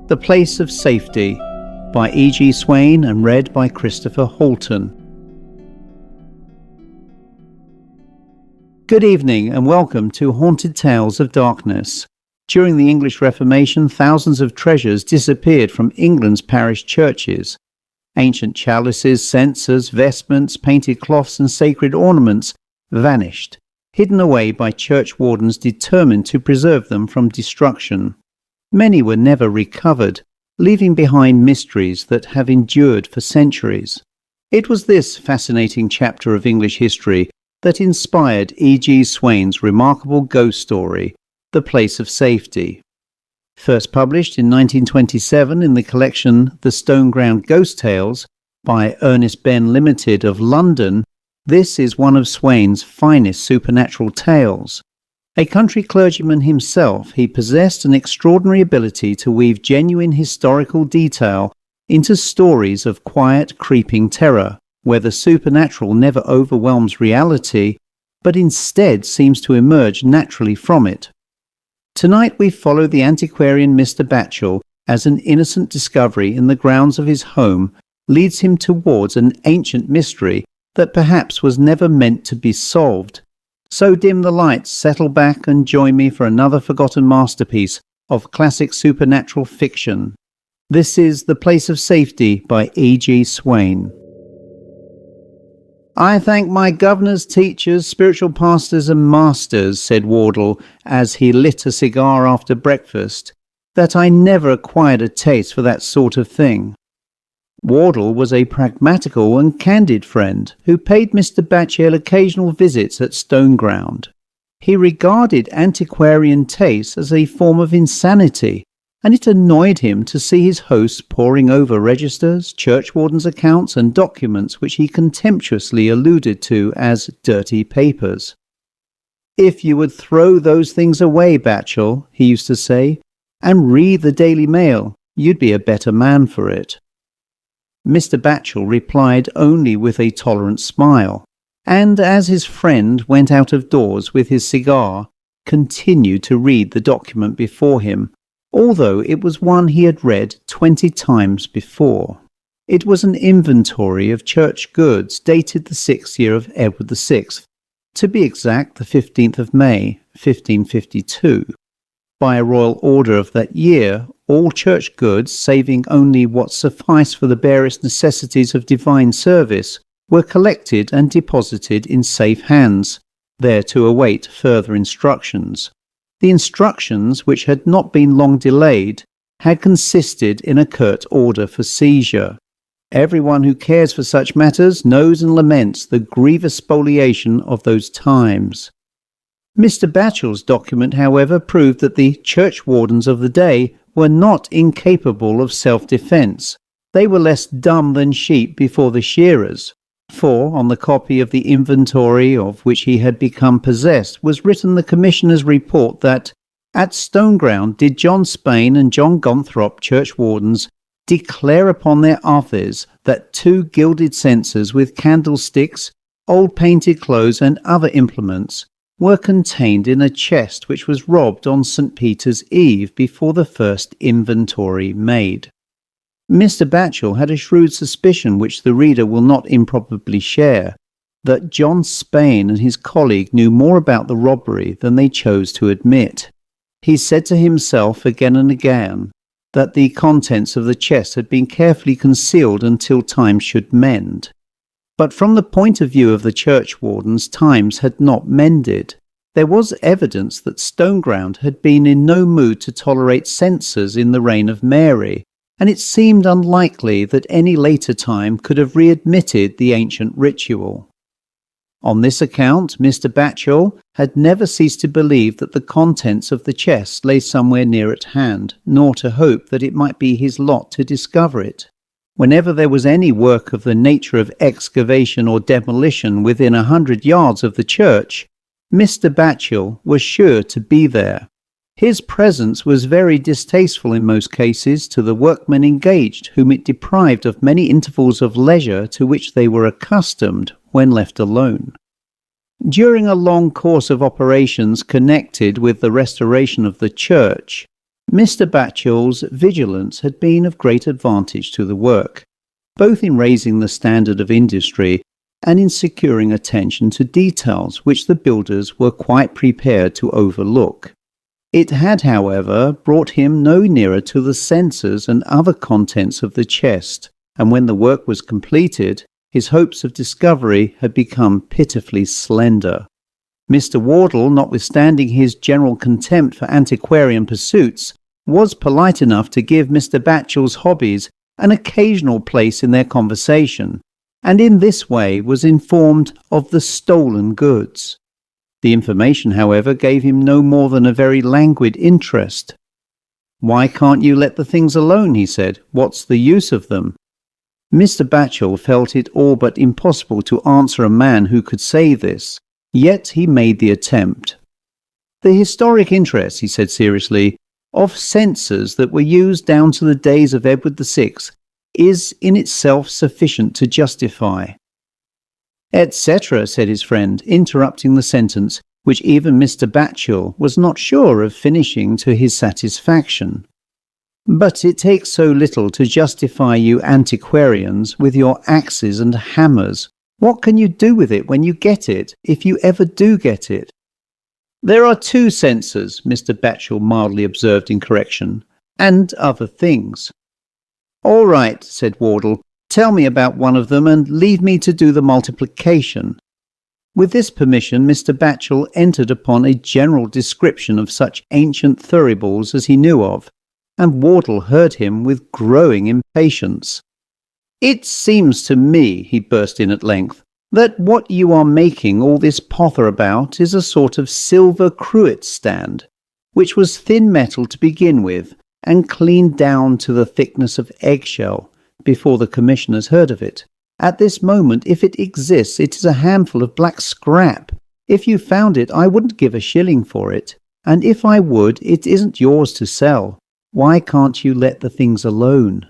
The Place of Safety by E.G. Swain and read by Christopher Halton. Good evening and welcome to Haunted Tales of Darkness. During the English Reformation, thousands of treasures disappeared from England's parish churches. Ancient chalices, censers, vestments, painted cloths and sacred ornaments vanished, hidden away by church wardens determined to preserve them from destruction. Many were never recovered, leaving behind mysteries that have endured for centuries. It was this fascinating chapter of English history that inspired E.G. Swain's remarkable ghost story, The Place of Safety. First published in 1927 in the collection The Stoneground Ghost Tales by Ernest Benn Limited of London, this is one of Swain's finest supernatural tales. A country clergyman himself, he possessed an extraordinary ability to weave genuine historical detail into stories of quiet, creeping terror, where the supernatural never overwhelms reality, but instead seems to emerge naturally from it. Tonight we follow the antiquarian Mr. Batchel as an innocent discovery in the grounds of his home leads him towards an ancient mystery that perhaps was never meant to be solved. So dim the lights, settle back and join me for another forgotten masterpiece of classic supernatural fiction. This is The Place of Safety by E.G. Swain. "I thank my governors, teachers, spiritual pastors and masters," said Wardle as he lit a cigar after breakfast, "that I never acquired a taste for that sort of thing." Wardle was a pragmatical and candid friend who paid Mr. Batchel occasional visits at Stoneground. He regarded antiquarian tastes as a form of insanity, and it annoyed him to see his hosts poring over registers, churchwardens' accounts and documents which he contemptuously alluded to as dirty papers. "If you would throw those things away, Batchel," he used to say, "and read the Daily Mail, you'd be a better man for it." Mr. Batchel replied only with a tolerant smile, and as his friend went out of doors with his cigar, continued to read the document before him, although it was one he had read 20 times before. It was an inventory of church goods dated the 6th year of Edward VI, to be exact the 15th of May, 1552. By a royal order of that year, all church goods, saving only what sufficed for the barest necessities of divine service, were collected and deposited in safe hands, there to await further instructions. The instructions, which had not been long delayed, had consisted in a curt order for seizure. Everyone who cares for such matters knows and laments the grievous spoliation of those times. Mr. Batchel's document, however, proved that the churchwardens of the day were not incapable of self-defence. They were less dumb than sheep before the shearers, for on the copy of the inventory of which he had become possessed was written the Commissioner's report that at Stoneground did John Swain and John Gonthrop, churchwardens, declare upon their oaths that 2 gilded censers with candlesticks, old painted clothes and other implements were contained in a chest which was robbed on St. Peter's Eve before the first inventory made. Mr. Batchel had a shrewd suspicion, which the reader will not improbably share, that John Swain and his colleague knew more about the robbery than they chose to admit. He said to himself again and again that the contents of the chest had been carefully concealed until time should mend. But from the point of view of the churchwardens, times had not mended. There was evidence that Stoneground had been in no mood to tolerate censers in the reign of Mary, and it seemed unlikely that any later time could have readmitted the ancient ritual. On this account, Mr. Batchel had never ceased to believe that the contents of the chest lay somewhere near at hand, nor to hope that it might be his lot to discover it. Whenever there was any work of the nature of excavation or demolition within 100 yards of the church, Mr. Batchel was sure to be there. His presence was very distasteful in most cases to the workmen engaged, whom it deprived of many intervals of leisure to which they were accustomed when left alone. During a long course of operations connected with the restoration of the church, Mr. Batchel's vigilance had been of great advantage to the work, both in raising the standard of industry and in securing attention to details which the builders were quite prepared to overlook. It had, however, brought him no nearer to the censers and other contents of the chest, and when the work was completed, his hopes of discovery had become pitifully slender. Mr. Wardle, notwithstanding his general contempt for antiquarian pursuits, was polite enough to give Mr. Batchel's hobbies an occasional place in their conversation, and in this way was informed of the stolen goods. The information, however, gave him no more than a very languid interest. "Why can't you let the things alone?" he said. "What's the use of them?" Mr. Batchel felt it all but impossible to answer a man who could say this, yet he made the attempt. "The historic interest," he said seriously, "of censers that were used down to the days of Edward VI is in itself sufficient to justify." "Etc.," said his friend, interrupting the sentence, which even Mr. Batchel was not sure of finishing to his satisfaction. "But it takes so little to justify you antiquarians with your axes and hammers. What can you do with it when you get it, if you ever do get it?" "There are 2 censers," Mr. Batchel mildly observed in correction, "and other things." "All right," said Wardle, "tell me about one of them and leave me to do the multiplication." With this permission, Mr. Batchel entered upon a general description of such ancient thuribles as he knew of, and Wardle heard him with growing impatience. "It seems to me," he burst in at length, "that what you are making all this pother about is a sort of silver cruet stand, which was thin metal to begin with, and cleaned down to the thickness of eggshell, before the commissioners heard of it. At this moment, if it exists, it is a handful of black scrap. If you found it, I wouldn't give a shilling for it, and if I would, it isn't yours to sell. Why can't you let the things alone?"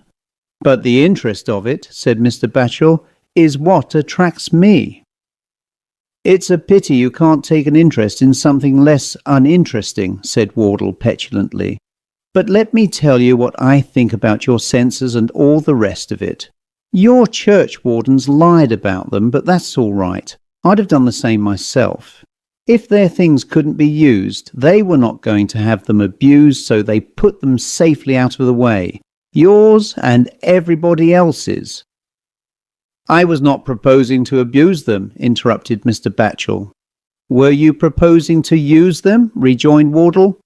"But the interest of it," said Mr. Batchel, "is what attracts me." "It's a pity you can't take an interest in something less uninteresting," said Wardle petulantly. "But let me tell you what I think about your censers and all the rest of it. Your churchwardens lied about them, but that's all right. I'd have done the same myself. If their things couldn't be used, they were not going to have them abused, so they put them safely out of the way. Yours and everybody else's." "I was not proposing to abuse them," interrupted Mr. Batchel. "Were you proposing to use them?" rejoined Wardle.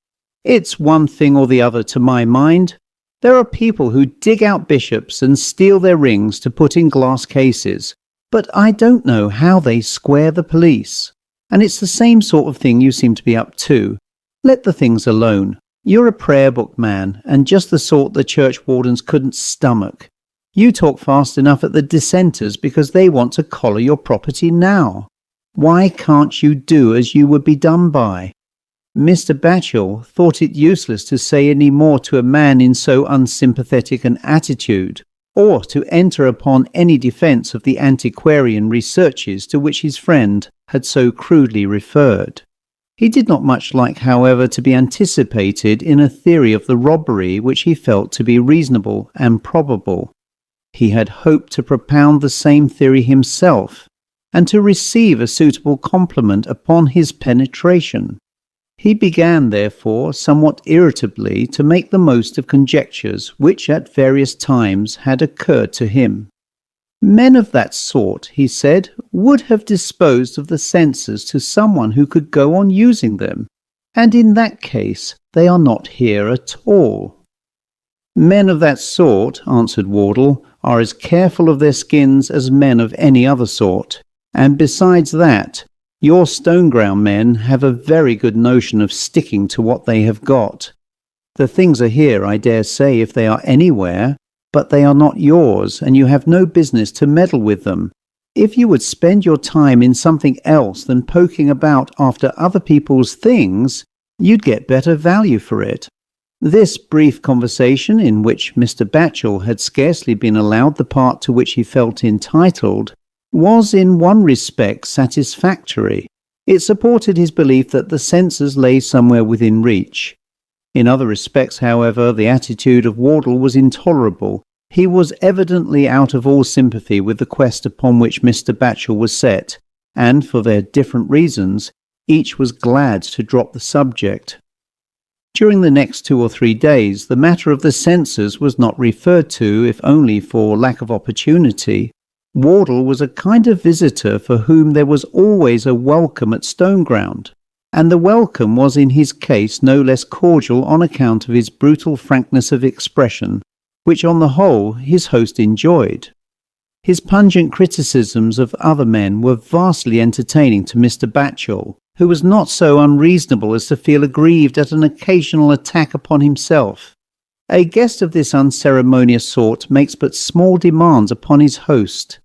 "It's one thing or the other to my mind. There are people who dig out bishops and steal their rings to put in glass cases, but I don't know how they square the police. And it's the same sort of thing you seem to be up to. Let the things alone. You're a prayer book man, and just the sort the churchwardens couldn't stomach. You talk fast enough at the dissenters because they want to collar your property now. Why can't you do as you would be done by?" Mr. Batchel thought it useless to say any more to a man in so unsympathetic an attitude, or to enter upon any defence of the antiquarian researches to which his friend had so crudely referred. He did not much like, however, to be anticipated in a theory of the robbery which he felt to be reasonable and probable. He had hoped to propound the same theory himself, and to receive a suitable compliment upon his penetration. He began, therefore, somewhat irritably to make the most of conjectures which at various times had occurred to him. Men of that sort, he said, would have disposed of the censers to someone who could go on using them, and in that case they are not here at all. Men of that sort, answered Wardle, are as careful of their skins as men of any other sort, and besides that, your Stoneground men have a very good notion of sticking to what they have got. The things are here, I dare say, if they are anywhere, but they are not yours, and you have no business to meddle with them. If you would spend your time in something else than poking about after other people's things, you'd get better value for it. This brief conversation, in which Mr. Batchel had scarcely been allowed the part to which he felt entitled, was in one respect satisfactory. It supported his belief that the censers lay somewhere within reach. In other respects, however, the attitude of Wardle was intolerable. He was evidently out of all sympathy with the quest upon which Mr. Batchel was set, and for their different reasons, each was glad to drop the subject. During the next 2 or 3 days, the matter of the censors was not referred to, if only for lack of opportunity. Wardle was a kind of visitor for whom there was always a welcome at Stoneground, and the welcome was in his case no less cordial on account of his brutal frankness of expression, which on the whole his host enjoyed. His pungent criticisms of other men were vastly entertaining to Mr. Batchel, who was not so unreasonable as to feel aggrieved at an occasional attack upon himself. A guest of this unceremonious sort makes but small demands upon his host.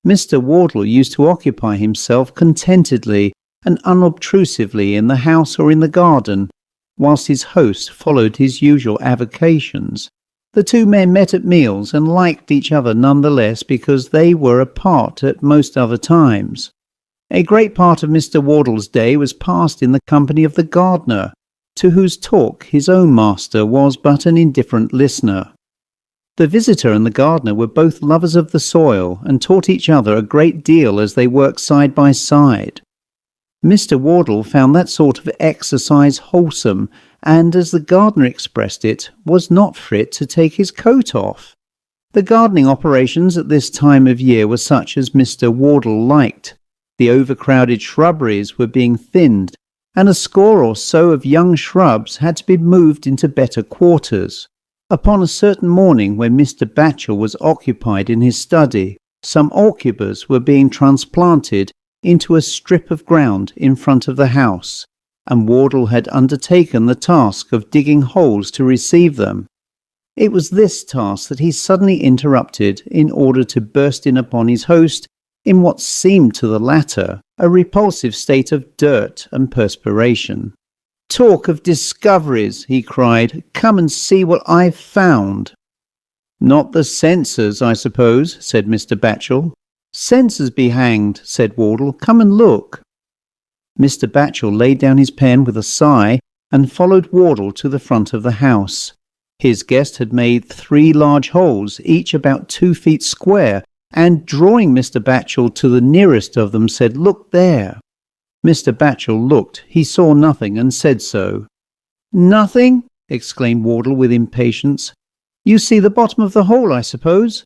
Mr. Wardle used to occupy himself contentedly and unobtrusively in the house or in the garden, whilst his host followed his usual avocations. The two men met at meals and liked each other none the less because they were apart at most other times. A great part of Mr. Wardle's day was passed in the company of the gardener, to whose talk his own master was but an indifferent listener. The visitor and the gardener were both lovers of the soil and taught each other a great deal as they worked side by side. Mr. Wardle found that sort of exercise wholesome, and, as the gardener expressed it, was not fit to take his coat off. The gardening operations at this time of year were such as Mr. Wardle liked. The overcrowded shrubberies were being thinned, and a score or so of young shrubs had to be moved into better quarters. Upon a certain morning when Mr. Batchel was occupied in his study, some aucubers were being transplanted into a strip of ground in front of the house, and Wardle had undertaken the task of digging holes to receive them. It was this task that he suddenly interrupted in order to burst in upon his host in what seemed to the latter a repulsive state of dirt and perspiration. "Talk of discoveries," he cried. "Come and see what I've found." "Not the censors, I suppose," said Mr. Batchel. "Censors be hanged," said Wardle. "Come and look." Mr. Batchel laid down his pen with a sigh and followed Wardle to the front of the house. His guest had made 3 large holes, each about 2 feet square, and drawing Mr. Batchel to the nearest of them said, "Look there." Mr. Batchel looked. He saw nothing and said so. "Nothing?" exclaimed Wardle with impatience. "You see the bottom of the hole, I suppose?"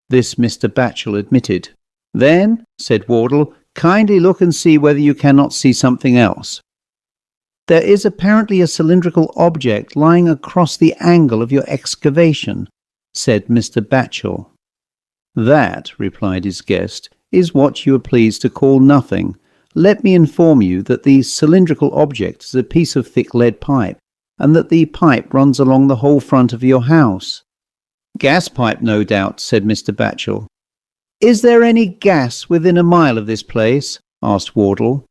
This Mr. Batchel admitted. "Then," said Wardle, "kindly look and see whether you cannot see something else." "There is apparently a cylindrical object lying across the angle of your excavation," said Mr. Batchel. "That," replied his guest, "is what you are pleased to call nothing. Let me inform you that the cylindrical object is a piece of thick lead pipe, and that the pipe runs along the whole front of your house." "Gas pipe, no doubt," said Mr. Batchel. "Is there any gas within a mile of this place?" asked Wardle.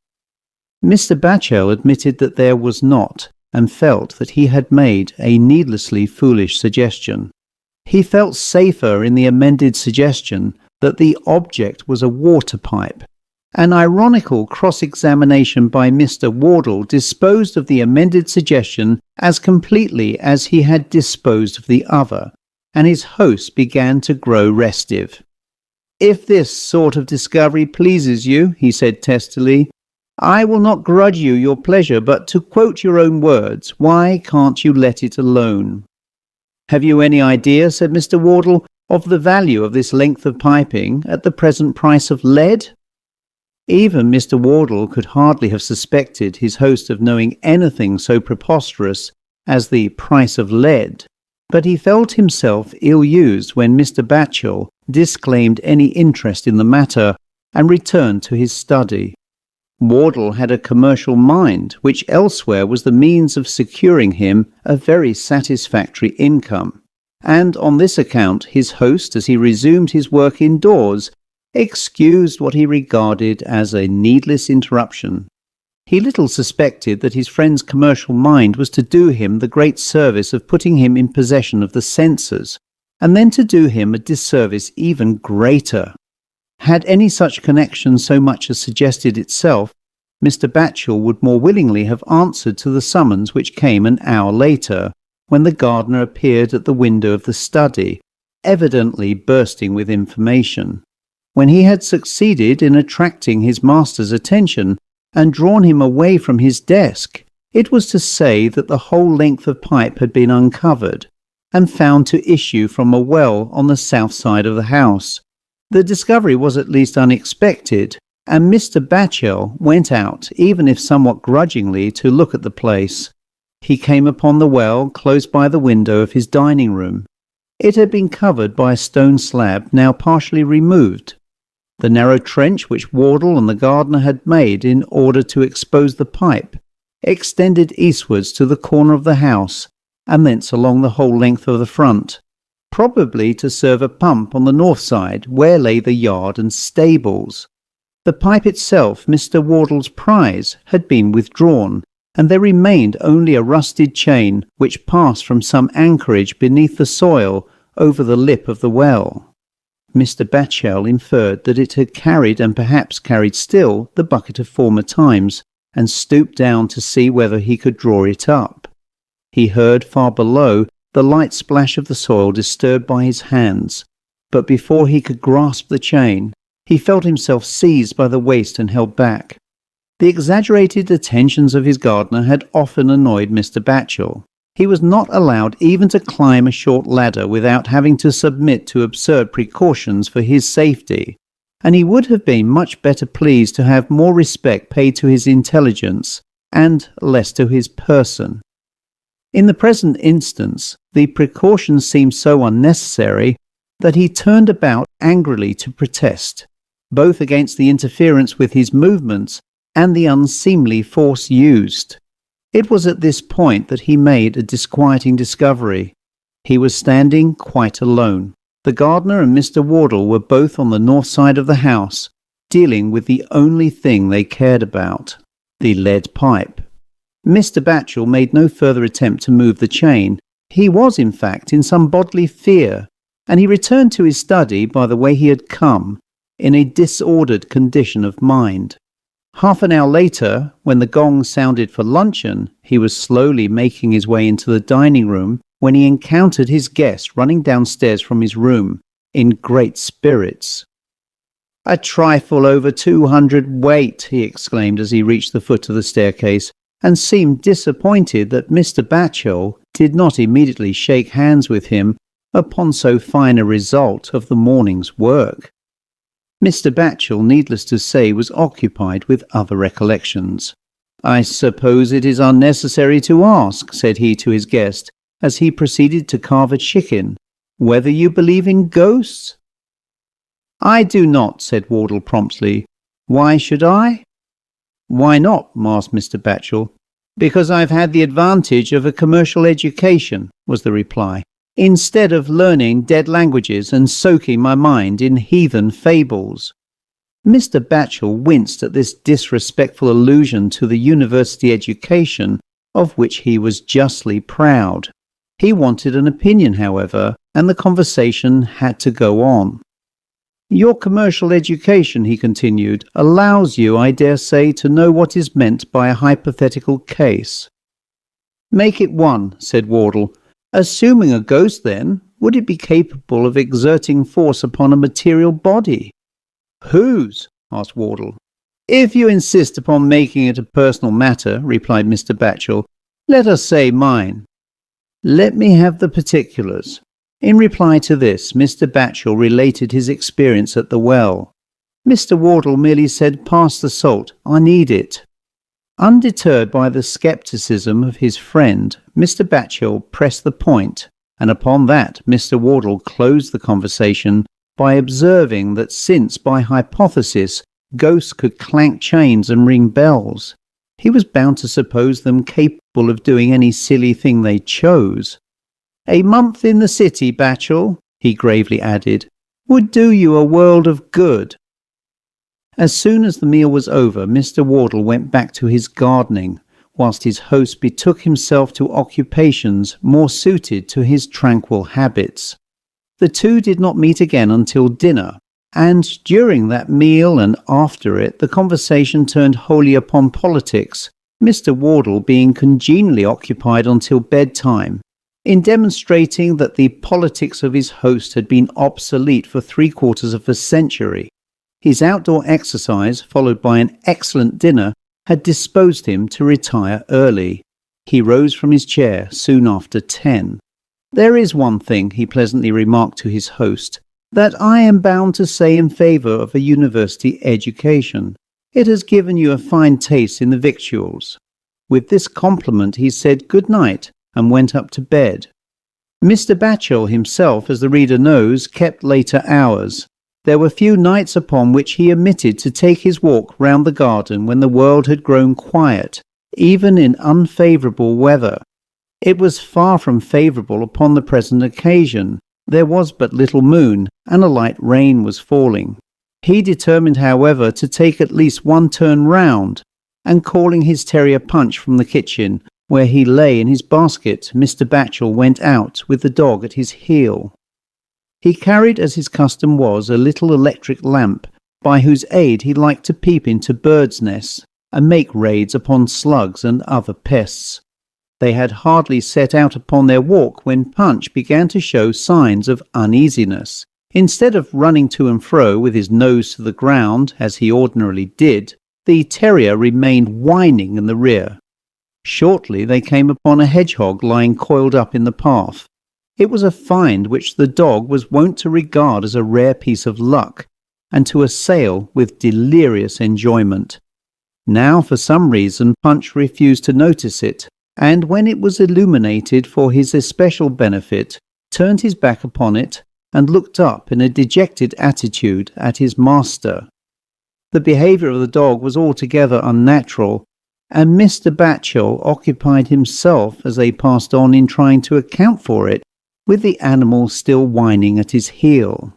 Mr. Batchel admitted that there was not, and felt that he had made a needlessly foolish suggestion. He felt safer in the amended suggestion that the object was a water pipe. An ironical cross-examination by Mr. Wardle disposed of the amended suggestion as completely as he had disposed of the other, and his host began to grow restive. "If this sort of discovery pleases you," he said testily, "I will not grudge you your pleasure, but to quote your own words, why can't you let it alone?" "Have you any idea," said Mr. Wardle, "of the value of this length of piping at the present price of lead?" Even Mr. Wardle could hardly have suspected his host of knowing anything so preposterous as the price of lead, but he felt himself ill-used when Mr. Batchel disclaimed any interest in the matter and returned to his study. Wardle had a commercial mind, which elsewhere was the means of securing him a very satisfactory income, and on this account his host, as he resumed his work indoors, excused what he regarded as a needless interruption. He little suspected that his friend's commercial mind was to do him the great service of putting him in possession of the censors, and then to do him a disservice even greater. Had any such connection so much as suggested itself, Mr. Batchel would more willingly have answered to the summons which came an hour later, when the gardener appeared at the window of the study, evidently bursting with information. When he had succeeded in attracting his master's attention and drawn him away from his desk, it was to say that the whole length of pipe had been uncovered and found to issue from a well on the south side of the house. The discovery was at least unexpected, and Mr. Batchel went out, even if somewhat grudgingly, to look at the place. He came upon the well close by the window of his dining room. It had been covered by a stone slab now partially removed. The narrow trench which Wardle and the gardener had made in order to expose the pipe extended eastwards to the corner of the house, and thence along the whole length of the front, probably to serve a pump on the north side, where lay the yard and stables. The pipe itself, Mr. Wardle's prize, had been withdrawn, and there remained only a rusted chain which passed from some anchorage beneath the soil over the lip of the well. Mr. Batchel inferred that it had carried, and perhaps carried still, the bucket of former times, and stooped down to see whether he could draw it up. He heard far below the light splash of the soil disturbed by his hands, but before he could grasp the chain, he felt himself seized by the waist and held back. The exaggerated attentions of his gardener had often annoyed Mr. Batchel. He was not allowed even to climb a short ladder without having to submit to absurd precautions for his safety, and he would have been much better pleased to have more respect paid to his intelligence and less to his person. In the present instance, the precautions seemed so unnecessary that he turned about angrily to protest, both against the interference with his movements and the unseemly force used. It was at this point that he made a disquieting discovery. He was standing quite alone. The gardener and Mr. Wardle were both on the north side of the house, dealing with the only thing they cared about, the lead pipe. Mr. Batchel made no further attempt to move the chain. He was, in fact, in some bodily fear, and he returned to his study by the way he had come, in a disordered condition of mind. Half an hour later, when the gong sounded for luncheon, he was slowly making his way into the dining room when he encountered his guest running downstairs from his room, in great spirits. "A trifle over 200 weight," he exclaimed as he reached the foot of the staircase, and seemed disappointed that Mr. Batchel did not immediately shake hands with him upon so fine a result of the morning's work. Mr. Batchel, needless to say, was occupied with other recollections. "I suppose it is unnecessary to ask," said he to his guest, as he proceeded to carve a chicken, "whether you believe in ghosts?" "I do not," said Wardle promptly. "Why should I?" "Why not?" asked Mr. Batchel. "Because I've had the advantage of a commercial education," was the reply, "instead of learning dead languages and soaking my mind in heathen fables." Mr. Batchel winced at this disrespectful allusion to the university education of which he was justly proud. He wanted an opinion, however, and the conversation had to go on. "Your commercial education," he continued, "allows you, I dare say, to know what is meant by a hypothetical case." "Make it one," said Wardle. "Assuming a ghost, then, would it be capable of exerting force upon a material body?" "Whose?" asked Wardle. "If you insist upon making it a personal matter," replied Mr. Batchel, "let us say mine." "Let me have the particulars." In reply to this, Mr. Batchel related his experience at the well. Mr. Wardle merely said, "Pass the salt, I need it." Undeterred by the scepticism of his friend, Mr. Batchel pressed the point, and upon that Mr. Wardle closed the conversation by observing that since, by hypothesis, ghosts could clank chains and ring bells, he was bound to suppose them capable of doing any silly thing they chose. "A month in the city, Batchel," he gravely added, "would do you a world of good." As soon as the meal was over, Mr. Wardle went back to his gardening, whilst his host betook himself to occupations more suited to his tranquil habits. The two did not meet again until dinner, and during that meal and after it the conversation turned wholly upon politics, Mr. Wardle being congenially occupied until bedtime, in demonstrating that the politics of his host had been obsolete for 3/4 of a century. His outdoor exercise, followed by an excellent dinner, had disposed him to retire early. He rose from his chair soon after 10. "There is one thing," he pleasantly remarked to his host, "that I am bound to say in favour of a university education. It has given you a fine taste in the victuals." With this compliment he said good night and went up to bed. Mr. Batchel himself, as the reader knows, kept later hours. There were few nights upon which he omitted to take his walk round the garden when the world had grown quiet, even in unfavourable weather. It was far from favourable upon the present occasion. There was but little moon, and a light rain was falling. He determined, however, to take at least one turn round, and calling his terrier Punch from the kitchen, where he lay in his basket, Mr. Batchel went out with the dog at his heel. He carried, as his custom was, a little electric lamp, by whose aid he liked to peep into birds' nests, and make raids upon slugs and other pests. They had hardly set out upon their walk when Punch began to show signs of uneasiness. Instead of running to and fro with his nose to the ground, as he ordinarily did, the terrier remained whining in the rear. Shortly they came upon a hedgehog lying coiled up in the path. It was a find which the dog was wont to regard as a rare piece of luck, and to assail with delirious enjoyment. Now, for some reason, Punch refused to notice it, and when it was illuminated for his especial benefit, turned his back upon it and looked up in a dejected attitude at his master. The behaviour of the dog was altogether unnatural, and Mr. Batchel occupied himself as they passed on in trying to account for it, with the animal still whining at his heel.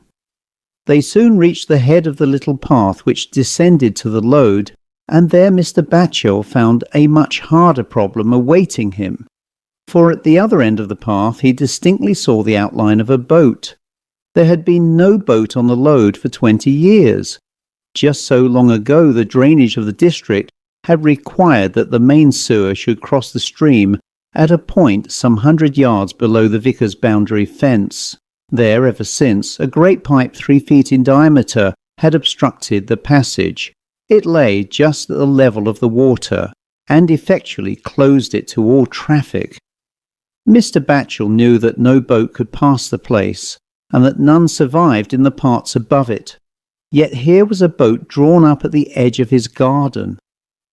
They soon reached the head of the little path which descended to the Lode, and there Mr. Batchel found a much harder problem awaiting him, for at the other end of the path he distinctly saw the outline of a boat. There had been no boat on the Lode for 20 years. Just so long ago the drainage of the district had required that the main sewer should cross the stream at a point some 100 yards below the vicar's boundary fence. There, ever since, a great pipe 3 feet in diameter had obstructed the passage. It lay just at the level of the water, and effectually closed it to all traffic. Mr. Batchel knew that no boat could pass the place, and that none survived in the parts above it. Yet here was a boat drawn up at the edge of his garden.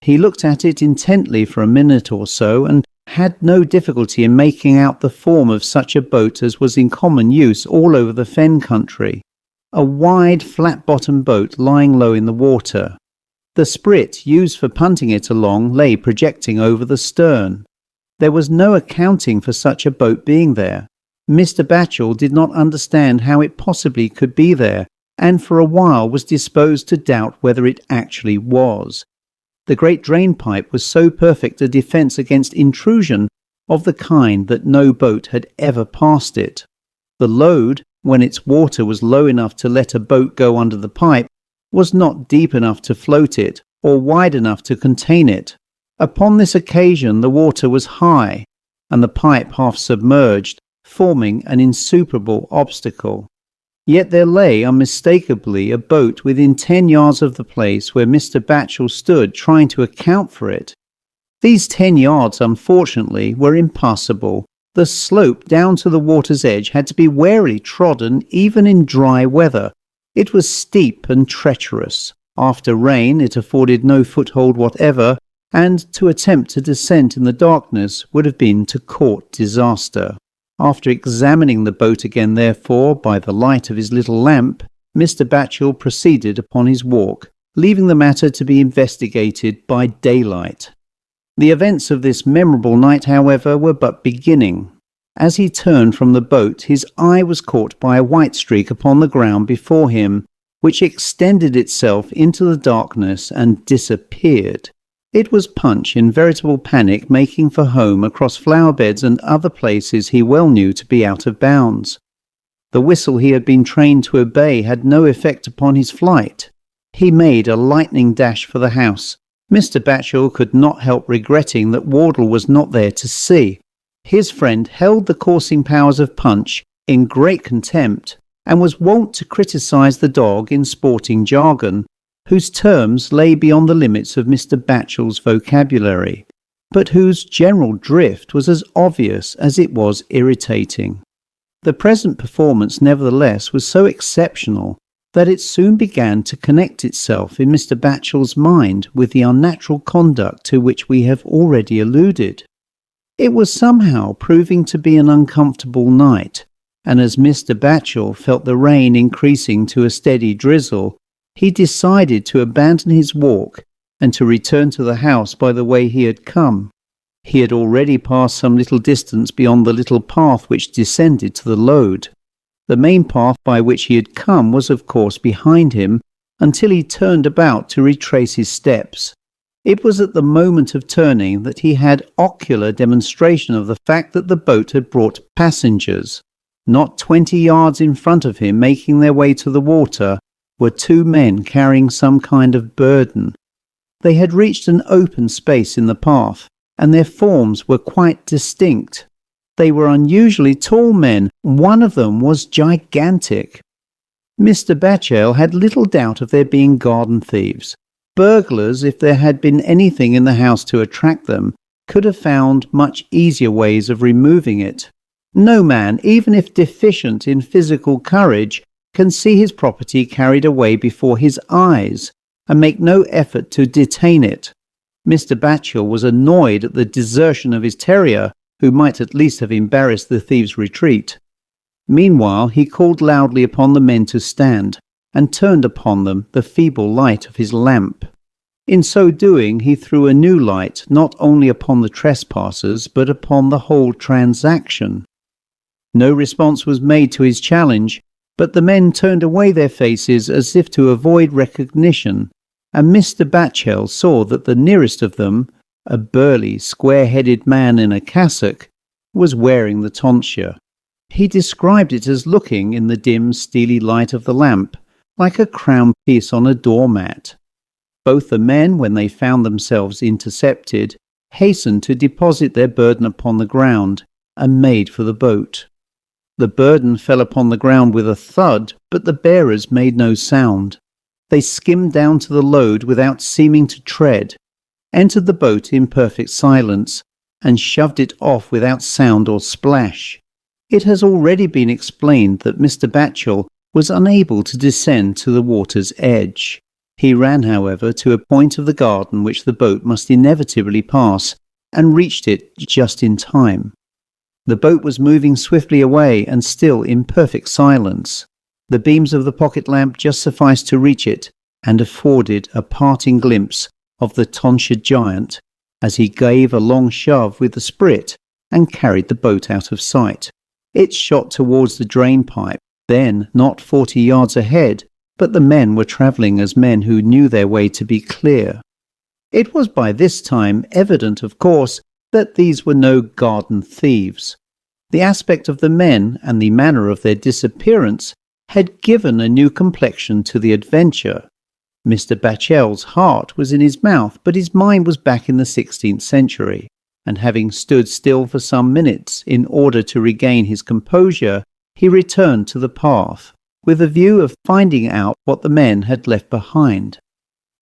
He looked at it intently for a minute or so, and had no difficulty in making out the form of such a boat as was in common use all over the fen country. A wide, flat-bottomed boat lying low in the water. The sprit used for punting it along lay projecting over the stern. There was no accounting for such a boat being there. Mr. Batchel did not understand how it possibly could be there, and for a while was disposed to doubt whether it actually was. The great drain pipe was so perfect a defence against intrusion of the kind that no boat had ever passed it. The Lode, when its water was low enough to let a boat go under the pipe, was not deep enough to float it, or wide enough to contain it. Upon this occasion the water was high, and the pipe half submerged, forming an insuperable obstacle. Yet there lay unmistakably a boat within 10 yards of the place where Mr. Batchel stood trying to account for it. These 10 yards, unfortunately, were impassable. The slope down to the water's edge had to be warily trodden even in dry weather. It was steep and treacherous. After rain it afforded no foothold whatever, and to attempt to descend in the darkness would have been to court disaster. After examining the boat again, therefore, by the light of his little lamp, Mr. Batchel proceeded upon his walk, leaving the matter to be investigated by daylight. The events of this memorable night, however, were but beginning. As he turned from the boat, his eye was caught by a white streak upon the ground before him, which extended itself into the darkness and disappeared. It was Punch in veritable panic, making for home across flower beds and other places he well knew to be out of bounds. The whistle he had been trained to obey had no effect upon his flight. He made a lightning dash for the house. Mr. Batchel could not help regretting that Wardle was not there to see. His friend held the coursing powers of Punch in great contempt, and was wont to criticise the dog in sporting jargon, whose terms lay beyond the limits of Mr. Batchel's vocabulary, but whose general drift was as obvious as it was irritating. The present performance, nevertheless, was so exceptional that it soon began to connect itself in Mr. Batchel's mind with the unnatural conduct to which we have already alluded. It was somehow proving to be an uncomfortable night, and as Mr. Batchel felt the rain increasing to a steady drizzle, he decided to abandon his walk and to return to the house by the way he had come. He had already passed some little distance beyond the little path which descended to the Lode. The main path by which he had come was of course behind him until he turned about to retrace his steps. It was at the moment of turning that he had ocular demonstration of the fact that the boat had brought passengers. Not 20 yards in front of him, making their way to the water, were two men carrying some kind of burden. They had reached an open space in the path, and their forms were quite distinct. They were unusually tall men. One of them was gigantic. Mr. Batchel had little doubt of their being garden thieves. Burglars, if there had been anything in the house to attract them, could have found much easier ways of removing it. No man, even if deficient in physical courage, can see his property carried away before his eyes, and make no effort to detain it. Mr. Batchel was annoyed at the desertion of his terrier, who might at least have embarrassed the thieves' retreat. Meanwhile he called loudly upon the men to stand, and turned upon them the feeble light of his lamp. In so doing he threw a new light not only upon the trespassers, but upon the whole transaction. No response was made to his challenge, but the men turned away their faces as if to avoid recognition, and Mr. Batchel saw that the nearest of them, a burly, square-headed man in a cassock, was wearing the tonsure. He described it as looking, in the dim, steely light of the lamp, like a crown piece on a doormat. Both the men, when they found themselves intercepted, hastened to deposit their burden upon the ground, and made for the boat. The burden fell upon the ground with a thud, but the bearers made no sound. They skimmed down to the Lode without seeming to tread, entered the boat in perfect silence, and shoved it off without sound or splash. It has already been explained that Mr. Batchel was unable to descend to the water's edge. He ran, however, to a point of the garden which the boat must inevitably pass, and reached it just in time. The boat was moving swiftly away, and still in perfect silence. The beams of the pocket lamp just sufficed to reach it, and afforded a parting glimpse of the tonsured giant, as he gave a long shove with the sprit, and carried the boat out of sight. It shot towards the drain pipe, then not 40 yards ahead, but the men were travelling as men who knew their way to be clear. It was by this time evident, of course, that these were no garden thieves. The aspect of the men and the manner of their disappearance had given a new complexion to the adventure. Mr. Batchel's heart was in his mouth, but his mind was back in the 16th century, and having stood still for some minutes in order to regain his composure, he returned to the path, with a view of finding out what the men had left behind.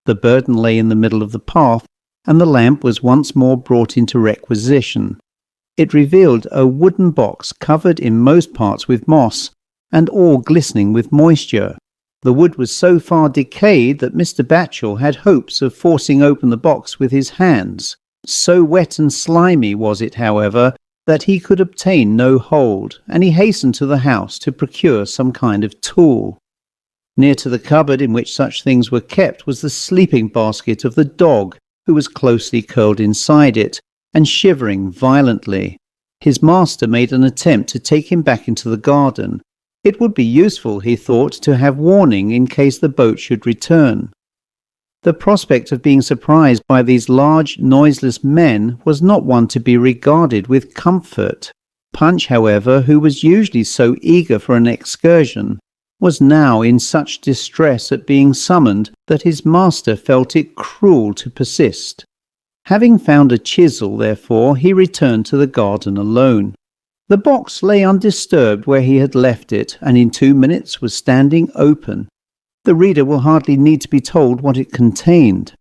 The burden lay in the middle of the path, and the lamp was once more brought into requisition. It revealed a wooden box covered in most parts with moss, and all glistening with moisture. The wood was so far decayed that Mr. Batchel had hopes of forcing open the box with his hands. So wet and slimy was it, however, that he could obtain no hold, and he hastened to the house to procure some kind of tool. Near to the cupboard in which such things were kept was the sleeping basket of the dog, who was closely curled inside it, and shivering violently. His master made an attempt to take him back into the garden. It would be useful, he thought, to have warning in case the boat should return. The prospect of being surprised by these large, noiseless men was not one to be regarded with comfort. Punch, however, who was usually so eager for an excursion, was now in such distress at being summoned that his master felt it cruel to persist. Having found a chisel, therefore, he returned to the garden alone. The box lay undisturbed where he had left it, and in 2 minutes was standing open. The reader will hardly need to be told what it contained.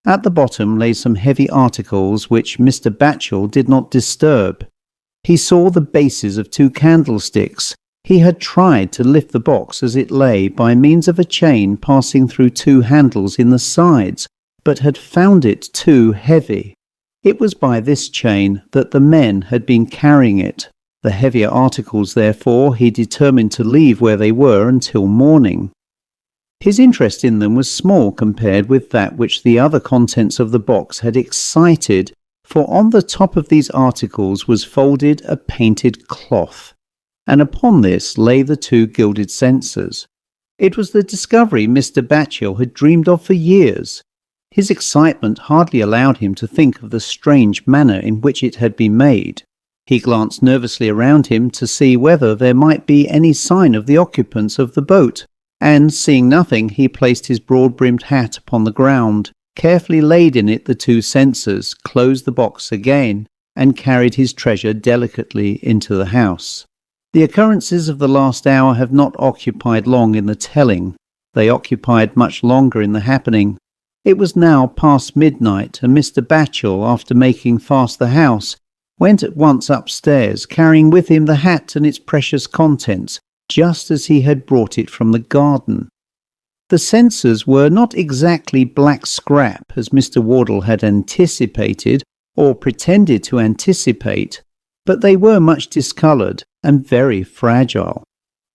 At the bottom lay some heavy articles which Mr. Batchel did not disturb. He saw the bases of 2 candlesticks. He had tried to lift the box as it lay by means of a chain passing through 2 handles in the sides, but had found it too heavy. It was by this chain that the men had been carrying it. The heavier articles, therefore, he determined to leave where they were until morning. His interest in them was small compared with that which the other contents of the box had excited, for on the top of these articles was folded a painted cloth, and upon this lay the 2 gilded censers. It was the discovery Mr. Batchel had dreamed of for years. His excitement hardly allowed him to think of the strange manner in which it had been made. He glanced nervously around him to see whether there might be any sign of the occupants of the boat, and, seeing nothing, he placed his broad-brimmed hat upon the ground, carefully laid in it the 2 censers, closed the box again, and carried his treasure delicately into the house. The occurrences of the last hour have not occupied long in the telling. They occupied much longer in the happening. It was now past midnight, and Mr. Batchel, after making fast the house, went at once upstairs, carrying with him the hat and its precious contents, just as he had brought it from the garden. The censers were not exactly black scrap, as Mr. Wardle had anticipated, or pretended to anticipate, but they were much discoloured and very fragile.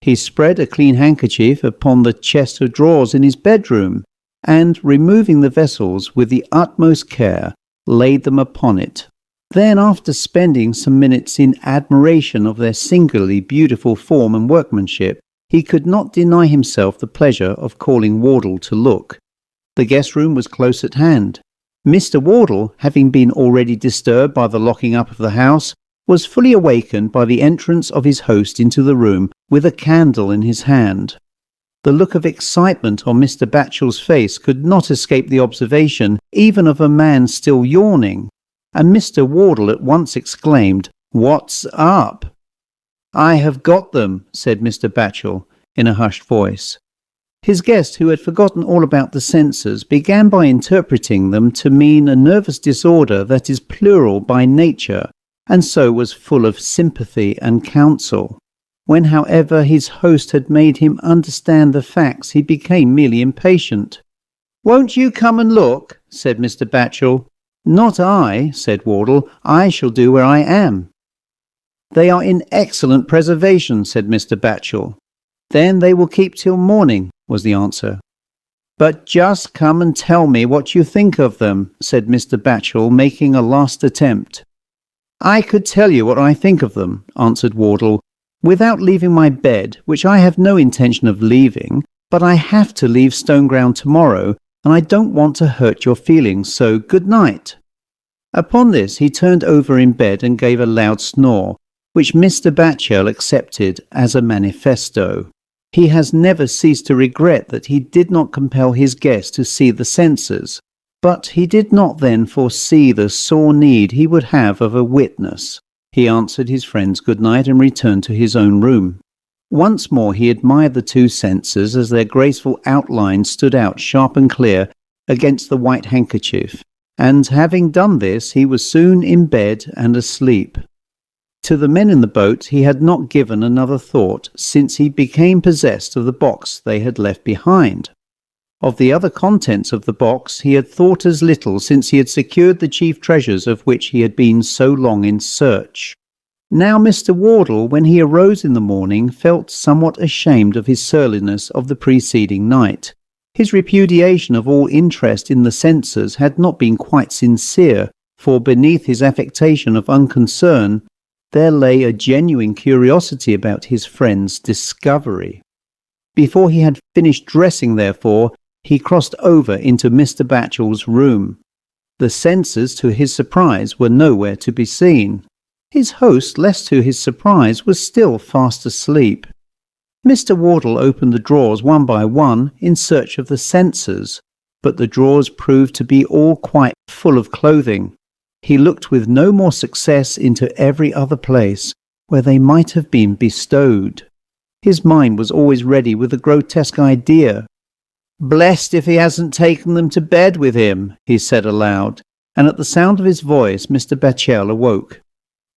He spread a clean handkerchief upon the chest of drawers in his bedroom, and, removing the vessels with the utmost care, laid them upon it. Then, after spending some minutes in admiration of their singularly beautiful form and workmanship, he could not deny himself the pleasure of calling Wardle to look. The guest room was close at hand. Mr. Wardle, having been already disturbed by the locking up of the house, was fully awakened by the entrance of his host into the room with a candle in his hand. The look of excitement on Mr. Batchel's face could not escape the observation even of a man still yawning, and Mr. Wardle at once exclaimed, "What's up?" "I have got them," said Mr. Batchel in a hushed voice. His guest, who had forgotten all about the censers, began by interpreting them to mean a nervous disorder that is plural by nature, and so was full of sympathy and counsel. When, however, his host had made him understand the facts, he became merely impatient. "Won't you come and look?" said Mr. Batchel. "Not I," said Wardle. "I shall do where I am." "They are in excellent preservation," said Mr. Batchel. "Then they will keep till morning," was the answer. "But just come and tell me what you think of them," said Mr. Batchel, making a last attempt. "I could tell you what I think of them," answered Wardle, "without leaving my bed, which I have no intention of leaving, but I have to leave Stoneground tomorrow, and I don't want to hurt your feelings, so good night." Upon this he turned over in bed and gave a loud snore, which Mr. Batchel accepted as a manifesto. He has never ceased to regret that he did not compel his guest to see the censers, but he did not then foresee the sore need he would have of a witness. He answered his friend's good night and returned to his own room. Once more he admired the 2 censers as their graceful outlines stood out sharp and clear against the white handkerchief, and having done this he was soon in bed and asleep. To the men in the boat he had not given another thought since he became possessed of the box they had left behind. Of the other contents of the box he had thought as little since he had secured the chief treasures of which he had been so long in search. Now Mr. Wardle, when he arose in the morning, felt somewhat ashamed of his surliness of the preceding night. His repudiation of all interest in the censers had not been quite sincere, for beneath his affectation of unconcern there lay a genuine curiosity about his friend's discovery. Before he had finished dressing, therefore, he crossed over into Mr. Batchel's room. The censers, to his surprise, were nowhere to be seen. His host, less to his surprise, was still fast asleep. Mr. Wardle opened the drawers one by one in search of the censers, but the drawers proved to be all quite full of clothing. He looked with no more success into every other place where they might have been bestowed. His mind was always ready with a grotesque idea. "Blessed if he hasn't taken them to bed with him," he said aloud, and at the sound of his voice Mr. Batchel awoke.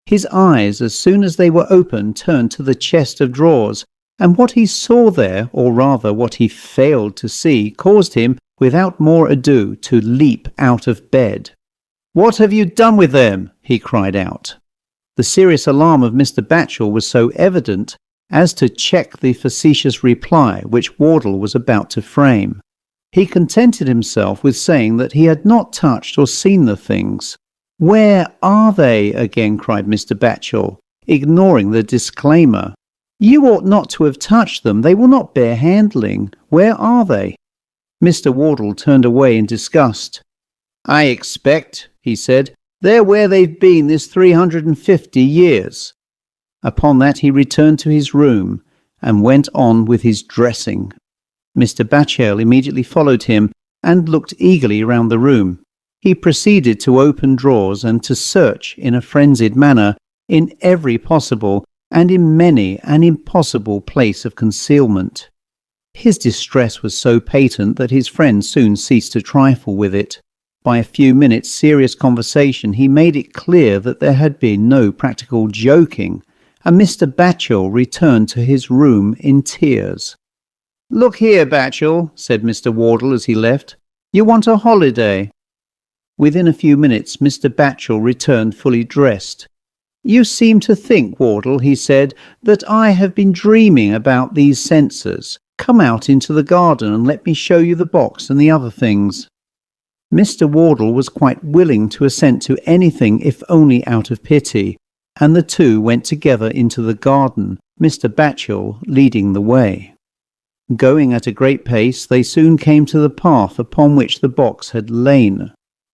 His eyes, as soon as they were open, turned to the chest of drawers, and what he saw there, or rather what he failed to see, caused him, without more ado, to leap out of bed. "What have you done with them?" he cried out. The serious alarm of Mr. Batchel was so evident as to check the facetious reply which Wardle was about to frame. He contented himself with saying that he had not touched or seen the things. "Where are they?" again cried Mr. Batchel, ignoring the disclaimer. "You ought not to have touched them. They will not bear handling. Where are they?" Mr. Wardle turned away in disgust. "I expect," he said, "they're where they've been this 350 years. Upon that he returned to his room and went on with his dressing. Mr. Batchel immediately followed him and looked eagerly round the room. He proceeded to open drawers and to search in a frenzied manner in every possible and in many an impossible place of concealment. His distress was so patent that his friend soon ceased to trifle with it. By a few minutes' serious conversation he made it clear that there had been no practical joking, and Mr. Batchel returned to his room in tears. "Look here, Batchel," said Mr. Wardle as he left, "you want a holiday." Within a few minutes Mr. Batchel returned fully dressed. "You seem to think, Wardle," he said, "that I have been dreaming about these censers. Come out into the garden and let me show you the box and the other things." Mr. Wardle was quite willing to assent to anything if only out of pity, and the two went together into the garden, Mr. Batchel leading the way. Going at a great pace, they soon came to the path upon which the box had lain.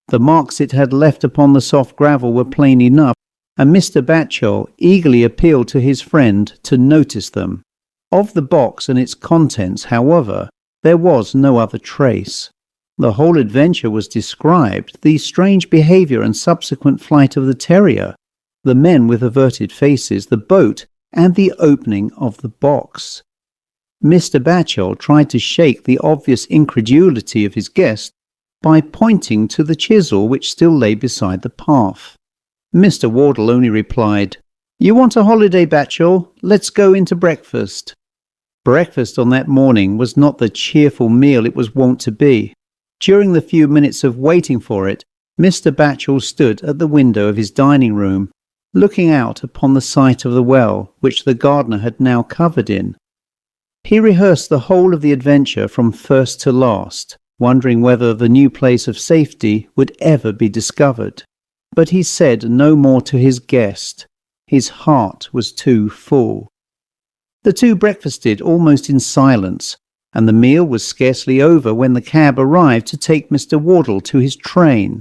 The marks it had left upon the soft gravel were plain enough, and Mr. Batchel eagerly appealed to his friend to notice them. Of the box and its contents, however, there was no other trace. The whole adventure was described, the strange behaviour and subsequent flight of the terrier, the men with averted faces, the boat, and the opening of the box. Mr. Batchel tried to shake the obvious incredulity of his guest by pointing to the chisel which still lay beside the path. Mr. Wardle only replied, "You want a holiday, Batchel? Let's go into breakfast." Breakfast on that morning was not the cheerful meal it was wont to be. During the few minutes of waiting for it, Mr. Batchel stood at the window of his dining room, looking out upon the site of the well, which the gardener had now covered in. He rehearsed the whole of the adventure from first to last, wondering whether the new place of safety would ever be discovered. But he said no more to his guest. His heart was too full. The two breakfasted almost in silence, and the meal was scarcely over when the cab arrived to take Mr. Wardle to his train.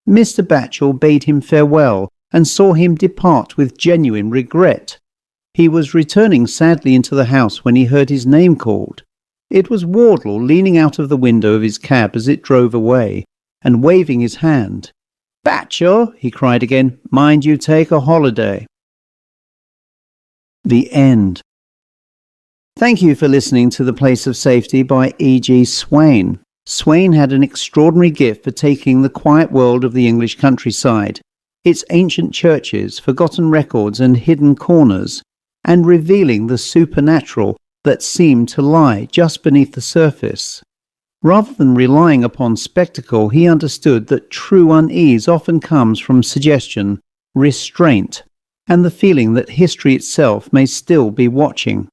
Mr. Batchel bade him farewell and saw him depart with genuine regret. He was returning sadly into the house when he heard his name called. It was Wardle leaning out of the window of his cab as it drove away, and waving his hand. "Batchel," he cried again, "mind you take a holiday." The end. Thank you for listening to The Place of Safety by E.G. Swain. Swain had an extraordinary gift for taking the quiet world of the English countryside, its ancient churches, forgotten records and hidden corners, and revealing the supernatural that seemed to lie just beneath the surface. Rather than relying upon spectacle, he understood that true unease often comes from suggestion, restraint, and the feeling that history itself may still be watching.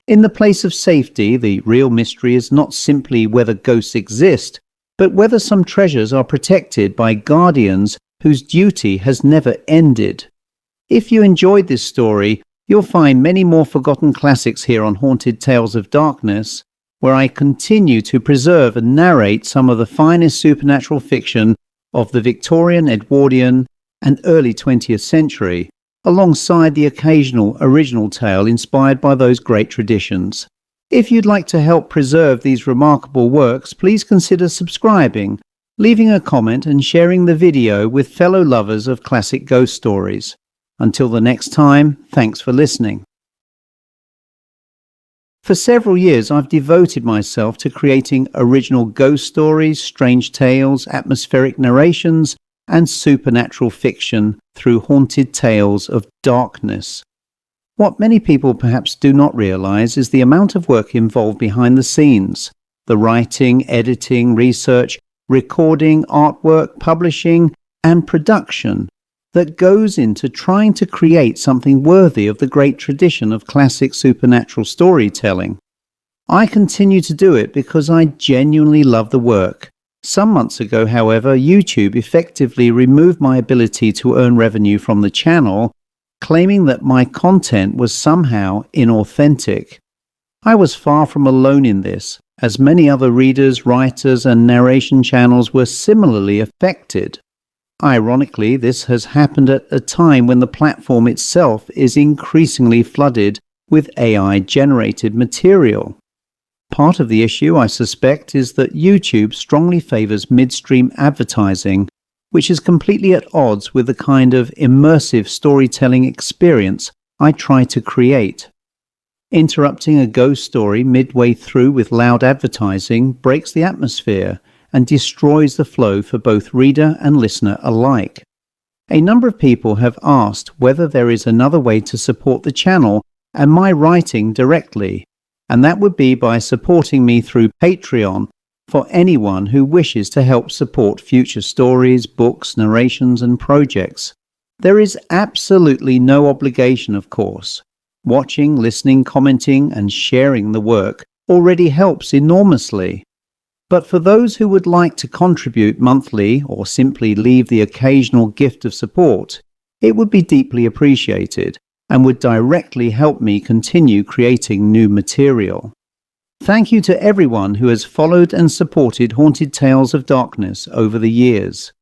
In The Place of Safety, the real mystery is not simply whether ghosts exist, but whether some treasures are protected by guardians whose duty has never ended. If you enjoyed this story, you'll find many more forgotten classics here on Haunted Tales of Darkness, where I continue to preserve and narrate some of the finest supernatural fiction of the Victorian, Edwardian, and early 20th century, alongside the occasional original tale inspired by those great traditions. If you'd like to help preserve these remarkable works, please consider subscribing, leaving a comment and sharing the video with fellow lovers of classic ghost stories. Until the next time, thanks for listening. For several years, I've devoted myself to creating original ghost stories, strange tales, atmospheric narrations, and supernatural fiction through haunted tales of darkness. What many people perhaps do not realize is the amount of work involved behind the scenes: the writing, editing, research, recording, artwork, publishing, and production that goes into trying to create something worthy of the great tradition of classic supernatural storytelling. I continue to do it because I genuinely love the work. Some months ago, however, YouTube effectively removed my ability to earn revenue from the channel, claiming that my content was somehow inauthentic. I was far from alone in this, as many other readers, writers, and narration channels were similarly affected. Ironically, this has happened at a time when the platform itself is increasingly flooded with AI-generated material. Part of the issue, I suspect, is that YouTube strongly favors midstream advertising, which is completely at odds with the kind of immersive storytelling experience I try to create. Interrupting a ghost story midway through with loud advertising breaks the atmosphere and destroys the flow for both reader and listener alike. A number of people have asked whether there is another way to support the channel and my writing directly, and that would be by supporting me through Patreon for anyone who wishes to help support future stories, books, narrations, and projects. There is absolutely no obligation, of course. Watching, listening, commenting, and sharing the work already helps enormously. But for those who would like to contribute monthly or simply leave the occasional gift of support, it would be deeply appreciated and would directly help me continue creating new material. Thank you to everyone who has followed and supported Haunted Tales of Darkness over the years.